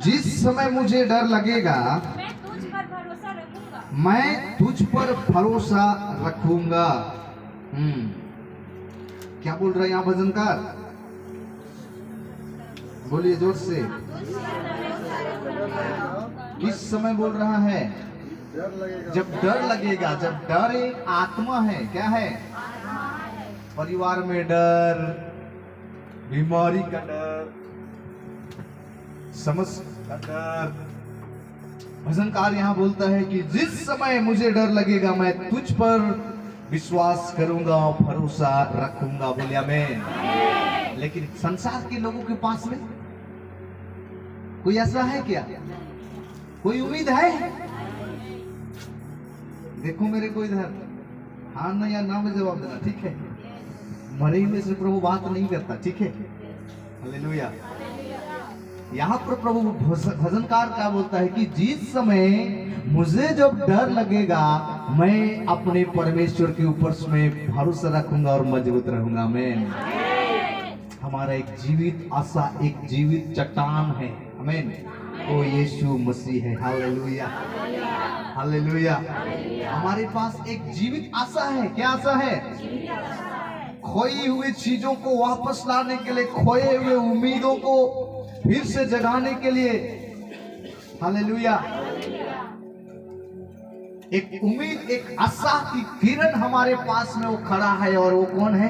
जिस समय मुझे डर लगेगा मैं तुझ पर भरोसा रखूंगा। क्या बोल रहा है यहाँ भजनकार? बोलिए जोर से। किस समय बोल रहा है? जब डर लगेगा। जब डर एक आत्मा है। क्या है? परिवार में डर, बीमारी का डर, समस्या का डर। भजनकार यहाँ बोलता है कि जिस समय मुझे डर लगेगा मैं तुझ पर विश्वास करूंगा, भरोसा रखूंगा। बोलिए आमीन। लेकिन संसार के लोगों के पास में कोई ऐसा है क्या? कोई उम्मीद है? देखो मेरे को इधर, हाँ ना या ना में जवाब देना, ठीक है? मरे हुए से प्रभु बात नहीं करता, ठीक है? हालेलुया। यहाँ पर प्रभु भजनकार क्या बोलता है कि जिस समय मुझे जब डर लगेगा मैं अपने परमेश्वर के ऊपर में भरोसा रखूंगा और मजबूत रहूंगा। आमीन। हमारा एक जीवित आशा, एक जीवित चट्टान है। आमीन। वो यीशु मसीह है। Hallelujah, hallelujah. हमारे पास एक जीवित आशा है। क्या आशा है? खोई हुई चीजों को वापस लाने के लिए, खोए हुए उम्मीदों को फिर से जगाने के लिए। हालेलुया। एक उम्मीद, एक आशा की किरण हमारे पास में वो खड़ा है। और वो कौन है?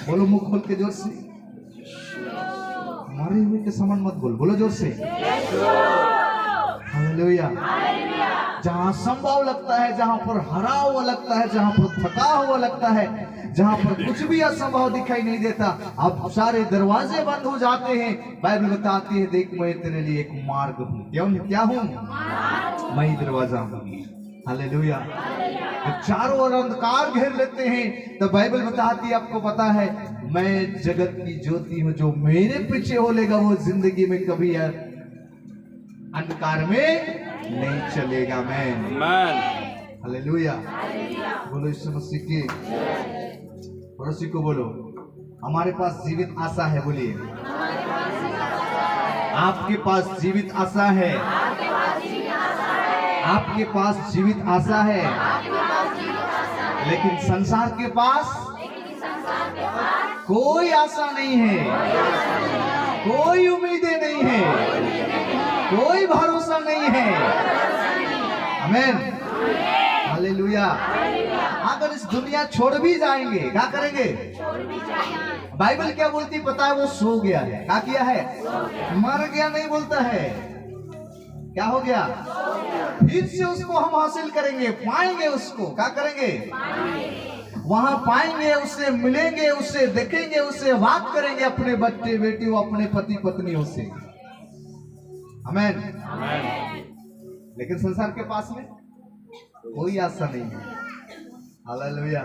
बोलो मुंह खोल के जोर से। मरे हुए के समान मत बोलो जोर से। हालेलुया। जहां संभव लगता है, जहां पर हरा हुआ लगता है, जहां पर थका हुआ लगता है, जहां पर कुछ भी असंभव दिखाई नहीं देता, अब सारे दरवाजे बंद हो जाते हैं। बाइबल बताती है देख मैं तेरे लिए एक मार्ग हूँ। क्या हूँ? मैं दरवाजा हूँ। हालेलुया। जब चारों ओर अंधकार घेर लेते हैं तो बाइबल बताती है, आपको पता है, मैं जगत की ज्योति हूँ। जो मेरे पीछे हो लेगा वो जिंदगी में कभी अंधकार में नहीं चलेगा। मैं हालेलुया। बोलो यीशु मसीह की। पड़ोसी को बोलो हमारे पास जीवित आशा है। बोलिए आपके पास जीवित आशा है। आपके पास जीवित आशा है। लेकिन संसार के पास कोई आशा नहीं है, कोई उम्मीदें नहीं है, कोई भरोसा नहीं है। आमीन। हालेलुया। अगर इस दुनिया छोड़ भी जाएंगे, क्या करेंगे? बाइबल क्या बोलती पता है? वो सो गया है। क्या किया है? मर गया नहीं बोलता है। क्या हो गया? फिर से उसको हम हासिल करेंगे, पाएंगे उसको। क्या करेंगे? वहां पाएंगे, उससे मिलेंगे, उससे देखेंगे, उससे बात करेंगे, अपने बच्चे बेटियों, अपने पति पत्नियों से। आमीन। लेकिन संसार के पास में कोई आशा नहीं है। हालेलुया।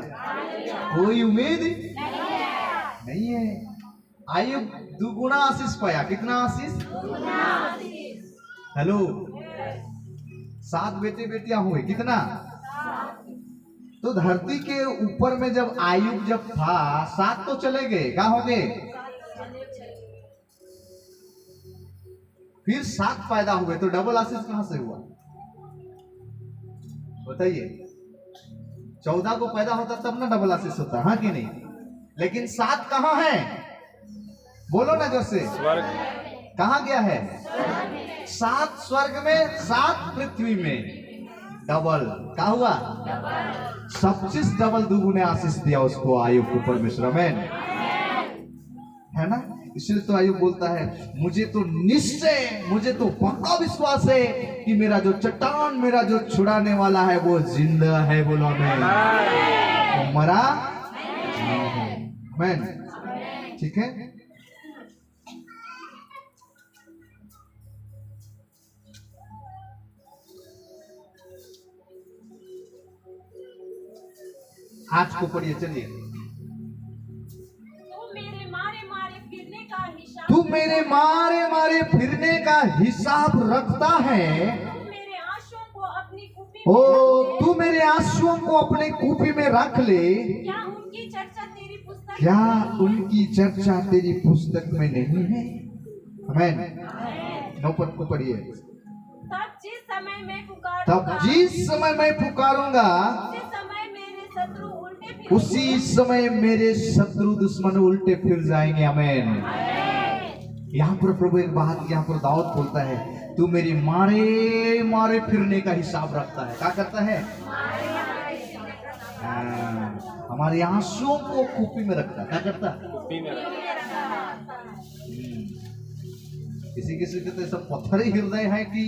कोई उम्मीद नहीं है। आयुब दुगुना आशीष पाया। कितना आशीष? हेलो। 7 बेटे बेटियां हुए। कितना? तो धरती के ऊपर में जब आयुब जब था 7 तो चले गए। क्या हो गए? फिर 7 पैदा हुए। तो डबल आशीष कहां से हुआ? बताइए। 14 को पैदा होता तब ना डबल आशीष होता, हाँ कि नहीं? लेकिन 7 कहां है? बोलो ना जैसे। कहां गया है? 7 स्वर्ग में, 7 पृथ्वी में। डबल क्या हुआ? 25 डबल दुगुने आशीष दिया उसको आयुब को परमेश्वर। आमीन। है ना? इसलिए तो आयुब बोलता है मुझे तो निश्चय, मुझे तो पक्का विश्वास है कि मेरा जो चट्टान, मेरा जो छुड़ाने वाला है वो जिंदा है। बोलो आमीन। तो मरा नहीं है। आमीन। ठीक है। आज को पढ़िए, चलिए। तू मेरे मारे मारे फिरने का हिसाब रखता है। ओ तू मेरे आंसुओं को अपने कूपी में रख ले। क्या उनकी चर्चा तेरी पुस्तक में नहीं है? आमीन। 9 पद को पढ़िए। तब जिस समय मैं पुकारूंगा उसी समय मेरे शत्रु दुश्मन उल्टे फिर जाएंगे। आमीन। यहाँ पर प्रभु एक बात, यहाँ पर दाऊद बोलता है, तू मेरे मारे मारे फिरने का हिसाब रखता है। क्या करता है? हमारे आंसुओं को कूपी में रखता है। क्या करता है? किसी किसी के तो सब पत्थरी हृदय है कि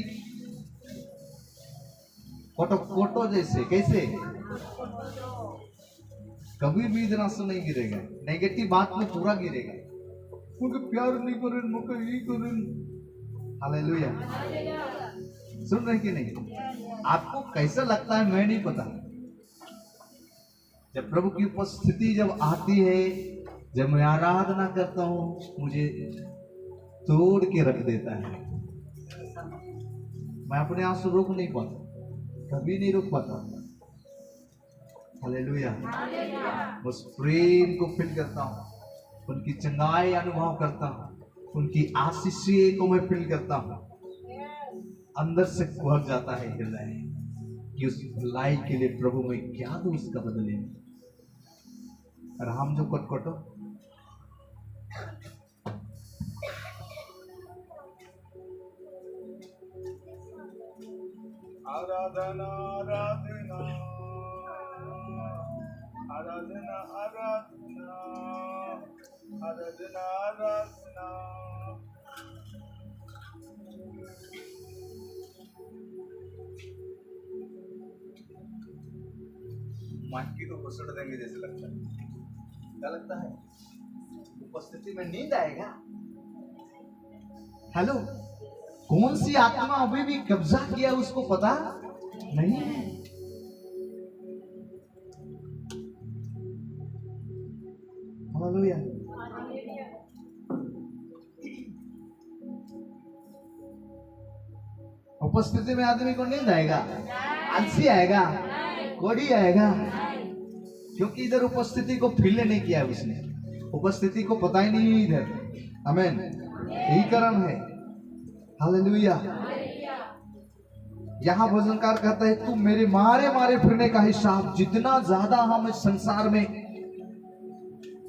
कोटो कोटो जैसे। कैसे? कभी भी इतना से नहीं गिरेगा, नेगेटिव बात में पूरा गिरेगा। मुझे प्यार नहीं करे, मुझे ये करे। हालेलुया। सुन रहे कि नहीं? आपको कैसा लगता है मैं नहीं पता। जब प्रभु की उपस्थिति जब आती है, जब मैं आराधना करता हूं, मुझे तोड़ के रख देता है। मैं अपने आंसू रोक नहीं पाता, कभी नहीं रोक पाता। हालेलुया। उस प्रेम को फील करता हूँ, उनकी चंगाई अनुभव करता हूँ, उनकी आशीषें को मैं फील करता हूँ। अंदर से कुहक जाता है हृदय कि उस भलाई के लिए प्रभु में क्या दूं उसका बदले। और हम जो कटकटो आराधना आराधना आराधना आराधना आराधना आराधना। मांकी को घुसड़ देंगे जैसे लगता है। क्या लगता है? उपस्थिति में नींद आएगा। हेलो, कौन सी आत्मा अभी भी कब्जा किया उसको पता नहीं है। हालेलुया। उपस्थिति में आदमी को नींद आएगा, आलसी आएगा, कोड़ी आएगा, क्योंकि इधर उपस्थिति को फील नहीं किया उसने, उपस्थिति को पता ही नहीं इधर। आमीन। यही कारण है। हालेलुया। यहाँ भजनकार कहता है, तू मेरे मारे मारे फिरने का हिसाब, जितना ज्यादा हम इस संसार में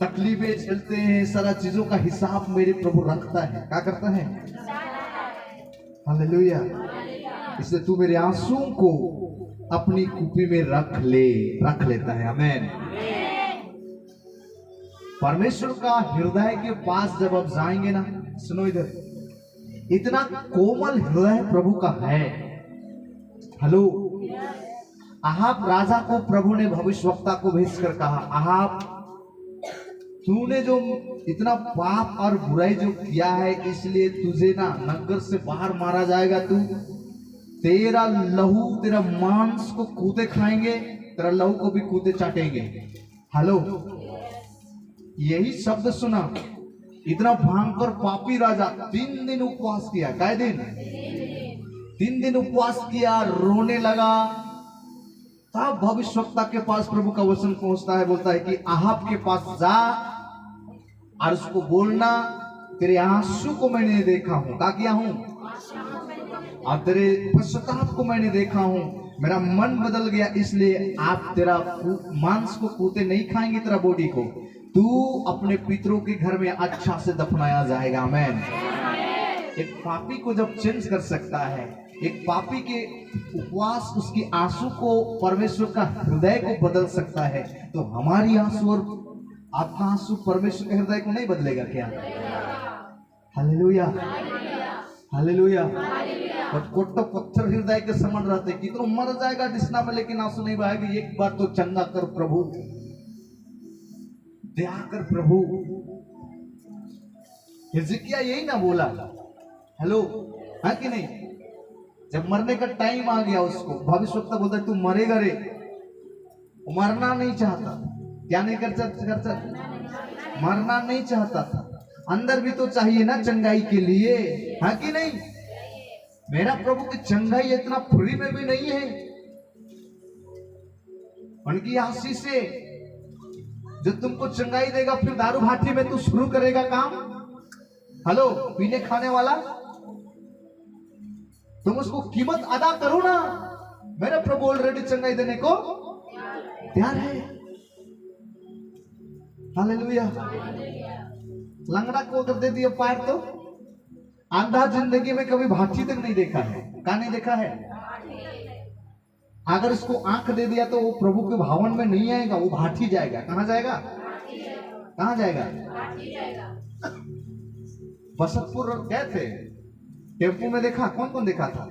तकलीफें झेलते हैं, सारा चीजों का हिसाब मेरे प्रभु रखता है। क्या करता है? हालेलुया। इसलिए तू मेरे आंसुओं को अपनी कूपी में रख लेता है। आमीन। परमेश्वर का हृदय के पास जब आप जाएंगे ना, सुनो इधर, इतना कोमल हृदय प्रभु का है। हेलो, अहाब राजा को प्रभु ने भविष्यवक्ता को भेजकर कहा, अहाब तूने जो इतना पाप और बुराई जो किया है, इसलिए तुझे ना नगर से बाहर मारा जाएगा। तू तेरा लहू, तेरा मांस को कूदे खाएंगे, तेरा लहू को भी कूदे चाटेंगे। हेलो, यही शब्द सुना। इतना भयंकर पापी राजा 3 दिन उपवास किया। कै दिन? 3 दिन उपवास किया, रोने लगा। तब भविष्यवक्ता के पास प्रभु का वचन पहुंचता है, बोलता है कि अहाब के पास जा और उसको बोलना, तेरे आंसू को मैंने देखा हूं। क्या किया हूं? और तेरे पश्चाताप को मैंने देखा हूं। मेरा मन बदल गया, इसलिए आप तेरा मांस को कूते नहीं खाएंगे, तेरा बॉडी को तू अपने पितरों के घर में अच्छा से दफनाया जाएगा। आमीन। एक पापी को जब चेंज कर सकता है, एक पापी के उपवास उसकी आंसू को, परमेश्वर का हृदय को बदल सकता है, तो हमारी आंसू और आपका आंसू परमेश्वर के हृदय को नहीं बदलेगा क्या? हालेलुया। हालेलुया। कोटो पत्थर हृदय के समान रहते कि तो मर जाएगा दिसना में, लेकिन आंसू नहीं बहेगा। एक बार तो चंगा कर प्रभु, दया कर प्रभु। हिजकिय्याह यही ना बोला? हेलो, है कि नहीं? जब मरने का टाइम आ गया, उसको भविष्यवक्ता बोलता है तू मरेगा रे। मरना नहीं चाहता। क्या नहीं करता? मरना नहीं चाहता था। अंदर भी तो चाहिए ना चंगाई के लिए, है कि नहीं? मेरा प्रभु की चंगाई इतना फ्री में भी नहीं है। उनकी आशीष से जो तुमको चंगाई देगा, फिर दारू भाटी में तू शुरू करेगा काम। हेलो, पीने खाने वाला तुम उसको कीमत अदा करो ना। मेरा प्रभु ऑलरेडी चंगाई देने को तैयार है। हालेलुया। लंगड़ा को अगर दे दिया पैर तो अंधा जिंदगी में कभी भाटी तक नहीं देखा है। कहा नहीं देखा है? अगर इसको आंख दे दिया तो वो प्रभु के भवन में नहीं आएगा, वो भाटी जाएगा। कहां जाएगा? कहां जाएगा? बसतपुर गए थे, टेम्पू में देखा, कौन कौन देखा था?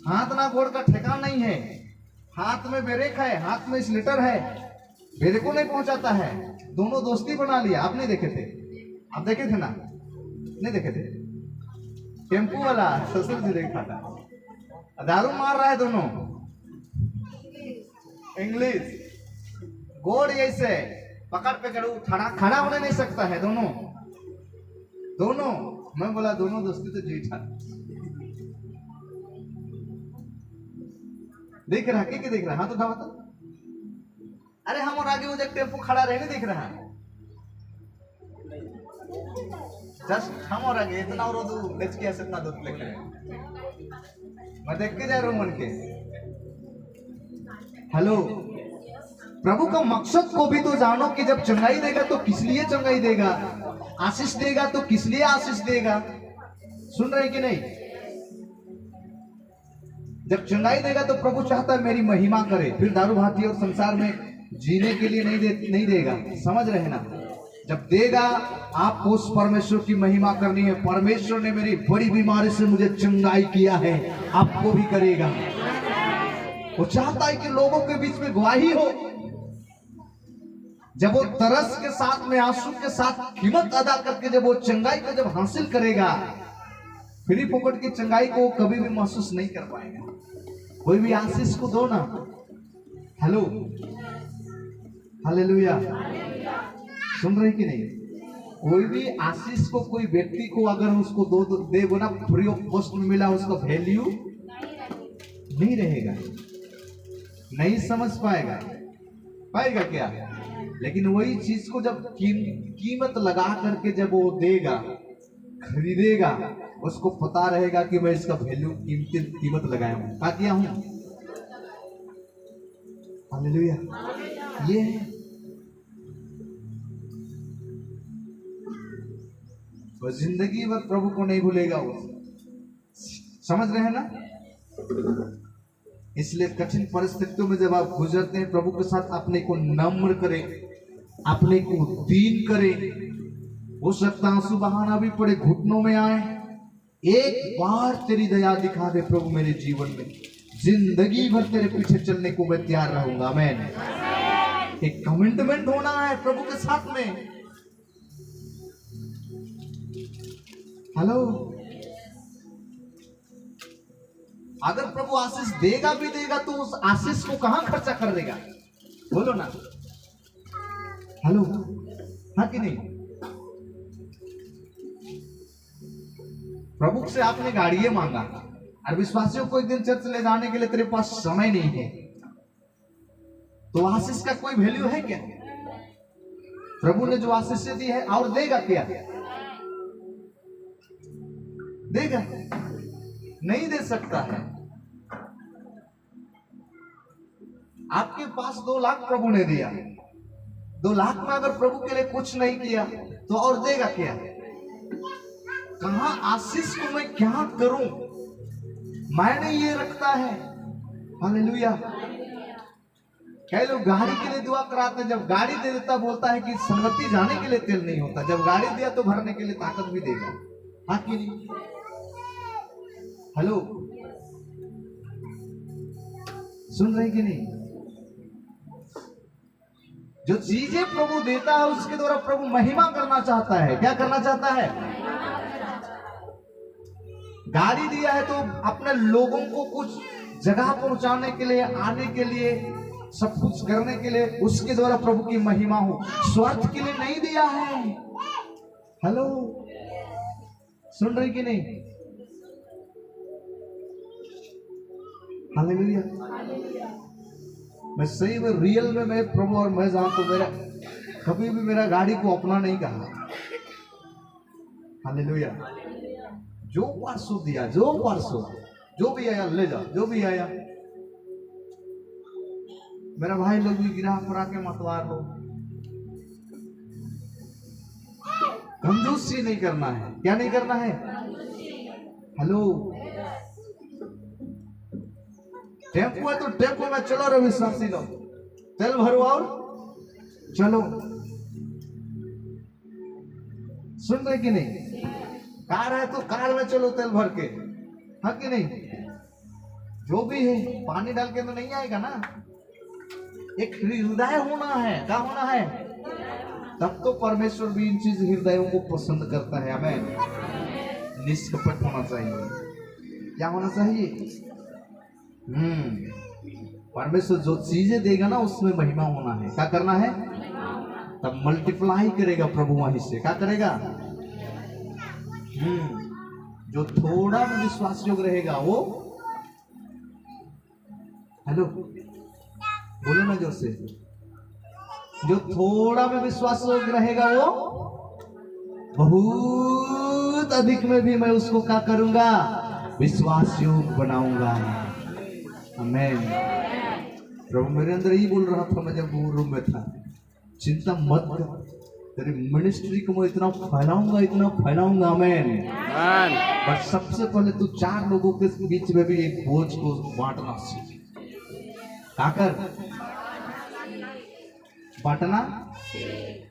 हाथ ना गोड़ का ठेकान नहीं है, हाथ में ब्रेक है, हाथ में स्लिटर है, ब्रेक को नहीं पहुंचाता है। दोनों दोस्ती बना लिया। आप नहीं देखे थे? आप देखे थे ना? नहीं देखे थे? टेम्पू वाला ससुर जी देखा था, दारू मार रहा है दोनों। इंग्लिश गोड़ ऐसे पकड़ पकड़ खड़ा होने नहीं सकता है। दोनों दोनों मैं बोला दोनों दोस्ती तो जीठा देख रहा के देख रहा। हाँ तो उठावा था। अरे हम और आगे वो जब टेम्पो खड़ा रहे नहीं देख रहा। जस्ट हम और आगे इतना और लेच के ऐसे इतना दूर लेके मैं देख के जा रहा हूं मन के। हेलो, प्रभु का मकसद को भी तो जानो कि जब चंगाई देगा तो किस लिए चंगाई देगा, आशीष देगा तो किस लिए आशीष देगा। सुन रहे कि नहीं? जब चंगाई देगा तो प्रभु चाहता है मेरी महिमा करे, फिर दारू भाती और संसार में जीने के लिए नहीं देगा। समझ रहे ना? जब देगा आपको उस परमेश्वर की महिमा करनी है। परमेश्वर ने मेरी बड़ी बीमारी से मुझे चंगाई किया है, आपको भी करेगा। वो चाहता है कि लोगों के बीच में गवाही हो। जब वो तरस के साथ में, आंसू के साथ कीमत अदा करके जब वो चंगाई को जब हासिल करेगा, फ्री फोकट की चंगाई को कभी भी महसूस नहीं कर पाएगा। कोई भी आशीष को दो ना। Hello, hallelujah. सुन रहे कि नहीं? कोई भी आशीष को कोई व्यक्ति को अगर उसको दे ना, फ्री ऑफ कॉस्ट में मिला, उसका वैल्यू नहीं रहेगा, नहीं समझ पाएगा क्या? लेकिन वही चीज को जब कीमत लगा करके जब वो देगा, खरीदेगा, उसको पता रहेगा कि मैं इसका वैल्यू कीमत लगाया हूं, क्या किया हूं। हालेलुया। ये है वो जिंदगी भर प्रभु को नहीं भूलेगा वो। समझ रहे हैं ना? इसलिए कठिन परिस्थितियों में जब आप गुजरते हैं, प्रभु के साथ अपने को नम्र करें, अपने को दीन करें। हो सकता आंसू बहाना भी पड़े, घुटनों में आए, एक बार तेरी दया दिखा दे प्रभु मेरे जीवन में, जिंदगी भर तेरे पीछे चलने को मैं तैयार रहूंगा। आमीन। एक कमिटमेंट होना है प्रभु के साथ में। हेलो, अगर प्रभु आशीष देगा भी देगा तो उस आशीष को कहां खर्चा कर देगा? बोलो ना। हेलो, हाँ कि नहीं? प्रभु से आपने गाड़िए मांगा और विश्वासियों को एक दिन चर्च ले जाने के लिए तेरे पास समय नहीं है, तो आशीष का कोई वैल्यू है क्या? प्रभु ने जो आशीष दी है और देगा क्या? देगा? नहीं दे सकता है। आपके पास 2 लाख प्रभु ने दिया, 2 लाख में अगर प्रभु के लिए कुछ नहीं किया तो और देगा क्या? कहां आशीष को मैं क्या करूं? मायने ये रखता है। हालेलुया। कई लोग गाड़ी के लिए दुआ कराते हैं, जब गाड़ी दे देता बोलता है कि संगति जाने के लिए तेल नहीं होता। जब गाड़ी दिया तो भरने के लिए ताकत भी देगा। हाँ कि नहीं? हेलो, सुन रहे कि नहीं? जो चीजें प्रभु देता है उसके द्वारा प्रभु महिमा करना चाहता है। क्या करना चाहता है? गाड़ी दिया है तो अपने लोगों को कुछ जगह पहुंचाने के लिए, आने के लिए, सब कुछ करने के लिए, उसके द्वारा प्रभु की महिमा हो, स्वार्थ के लिए नहीं दिया है। हेलो, सुन रही कि नहीं? हालेलुया। मैं सही में रियल में मैं प्रभु और मैं जानता हूं, मेरा कभी भी मेरा गाड़ी को अपना नहीं कहा। हालेलुया। जो 500 दिया, जो 500 जो भी आया ले जा, जो भी आया। मेरा भाई लोग भी गिरा पड़ा के मतवार लो। कंजूसी नहीं करना है। क्या नहीं करना है? हेलो, टेम्पो है तो टेम्पो में चलो रे विश्वासी लोग, तेल भरो और चलो। सुन रहे कि नहीं? कार है तो कार में चलो तेल भर के, हाँ कि नहीं? जो भी है पानी डाल के तो नहीं आएगा ना। एक हृदय होना है। क्या होना है? तब तो परमेश्वर भी इन चीज हृदयों को पसंद करता है। हमें निष्कपट होना चाहिए। क्या होना चाहिए? परमेश्वर जो चीजें देगा ना उसमें महिमा होना है। क्या करना है? तब मल्टीप्लाई करेगा प्रभु वहीं से। क्या करेगा? जो थोड़ा भी विश्वास योग्य रहेगा वो, हेलो बोलो ना जोर से, जो थोड़ा में विश्वास योग्य रहेगा वो बहुत अधिक में भी मैं उसको क्या करूंगा? विश्वास योग्य बनाऊंगा। आमीन। प्रभु मेरे अंदर ही बोल रहा था मैं जब वो रूम में था, चिंता मत कर, तेरी मिनिस्ट्री को मैं इतना फैलाऊंगा। आमीन। बट सबसे पहले तू 4 लोगों के बीच में भी एक बोझ को बांटना सीख। काकर बांटना,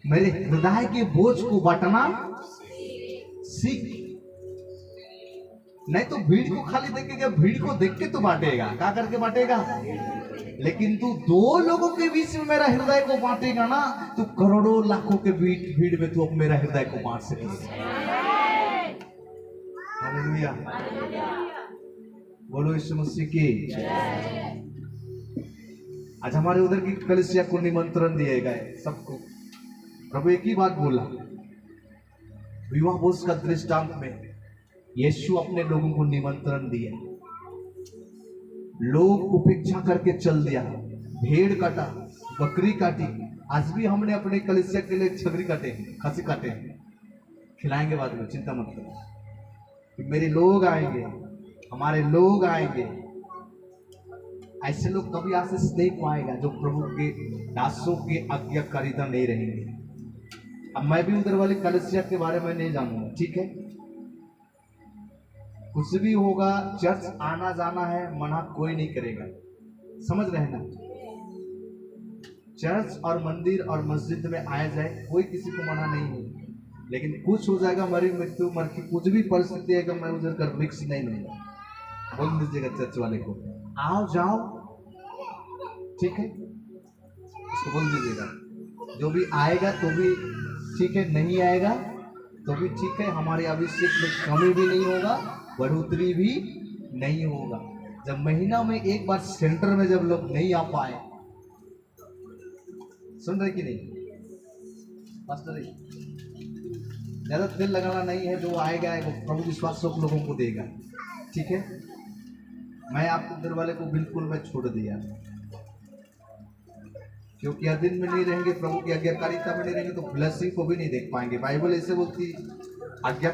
मेरे हृदय के बोझ को बांटना सीख। नहीं तो भीड़ को खाली देखेगा, भीड़ को देख के तो बांटेगा। क्या करके बांटेगा? लेकिन तू 2 लोगों के बीच में मेरा हृदय को बांटेगा ना, तू करोड़ों लाखों के बीच भीड़ में तू अब मेरा हृदय को बांट सकेगा। हालेलुया। बोलो यीशु मसीह की। आज हमारे उधर की कलीसिया को निमंत्रण दिए गए सबको। प्रभु एक ही बात बोला, विवाह भोज का दृष्टांत में यीशु अपने लोगों को निमंत्रण दिया। लोग उपेक्षा करके चल दिया, भेड़ काटा, बकरी काटी। आज भी हमने अपने कलीसिया के लिए छगरी काटे, खसी काटे, खिलाएंगे बाद में, चिंता मत करो। मेरे लोग आएंगे, हमारे लोग आएंगे। ऐसे लोग कभी आशीष नहीं पाएगा जो प्रभु के दासों के आज्ञाकारिता नहीं रहेंगे। अब मैं भी उधर वाले कलीसिया के बारे में नहीं जानूंगा, ठीक है? कुछ भी होगा, चर्च आना जाना है, मना कोई नहीं करेगा। समझ रहे ना? चर्च और मंदिर और मस्जिद में आया जाए, कोई किसी को मना नहीं है। लेकिन कुछ हो जाएगा, मरी मृत्यु मर की कुछ भी परिस्थिति आएगा, मैं उधर कर रिक्स नहीं लूंगा। बोल दीजिएगा चर्च वाले को, आओ जाओ, ठीक है? उसको बोल दीजिएगा, जो भी आएगा तो भी ठीक है, नहीं आएगा तो भी ठीक है। हमारे अभिषेक में कमी भी नहीं होगा, बढ़ोतरी भी नहीं होगा। जब महीना में एक बार सेंटर में जब लोग नहीं आ पाए, सुन रहे कि नहीं पास्टर जी? ज्यादा दिल लगाना नहीं है, जो आएगा वो प्रभु विश्वास लोगों को देगा, ठीक है? मैं आपको उधर वाले को बिल्कुल मैं छोड़ दिया, क्योंकि अधीन में नहीं रहेंगे, प्रभु की आज्ञाकारिता में नहीं रहेंगे तो ब्लेसिंग को भी नहीं देख पाएंगे। बाइबल ऐसे बोलती, आज्ञा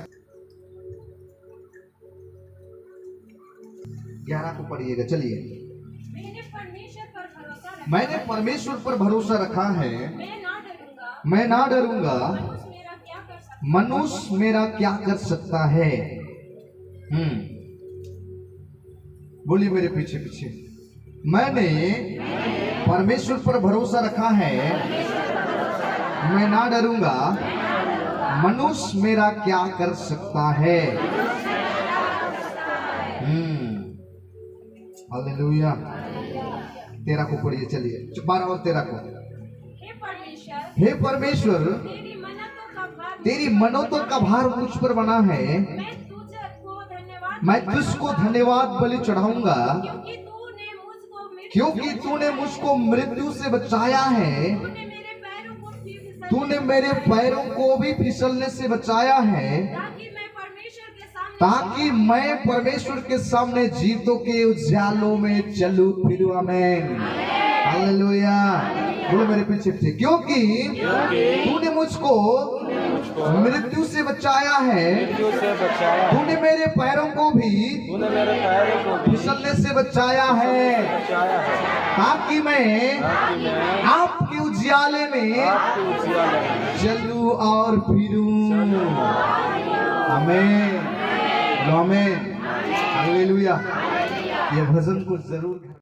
11 को पढ़िएगा। चलिए, मैंने परमेश्वर पर भरोसा रखा है, मैं ना डरूंगा। मनुष्य मेरा क्या कर सकता है? बोलिए मेरे पीछे पीछे। मैंने परमेश्वर पर भरोसा रखा है, मैं ना डरूंगा। मनुष्य मेरा क्या कर सकता है? हालेलुया। 13 को पढ़िए। चलिए 12 और 13 को। हे परमेश्वर, तेरी मनोतों का भार मुझ पर बना है, मैं तुझको धन्यवाद बलि चढ़ाऊंगा, क्योंकि तूने मुझको मृत्यु से बचाया है, तूने मेरे पैरों को भी फिसलने से बचाया है, ताकि मैं परमेश्वर के सामने जीवों के उजालों में चलूं फिरूं। आमीन। हालेलुया। बोलो मेरे पीछे पीछे। क्योंकि तूने मुझको को मृत्यु से बचाया है, मृत्यु से बचाया, तूने मेरे पैरों को भी तूने मेरे पैरों को भी फिसलने से बचाया है, बचाया है, ताकि मैं ताकि मैं आपके उजियाले में आपके उजियाले में चलूं और फिरूं। आमीन, आमीन, हालेलुया। ये भजन को जरूर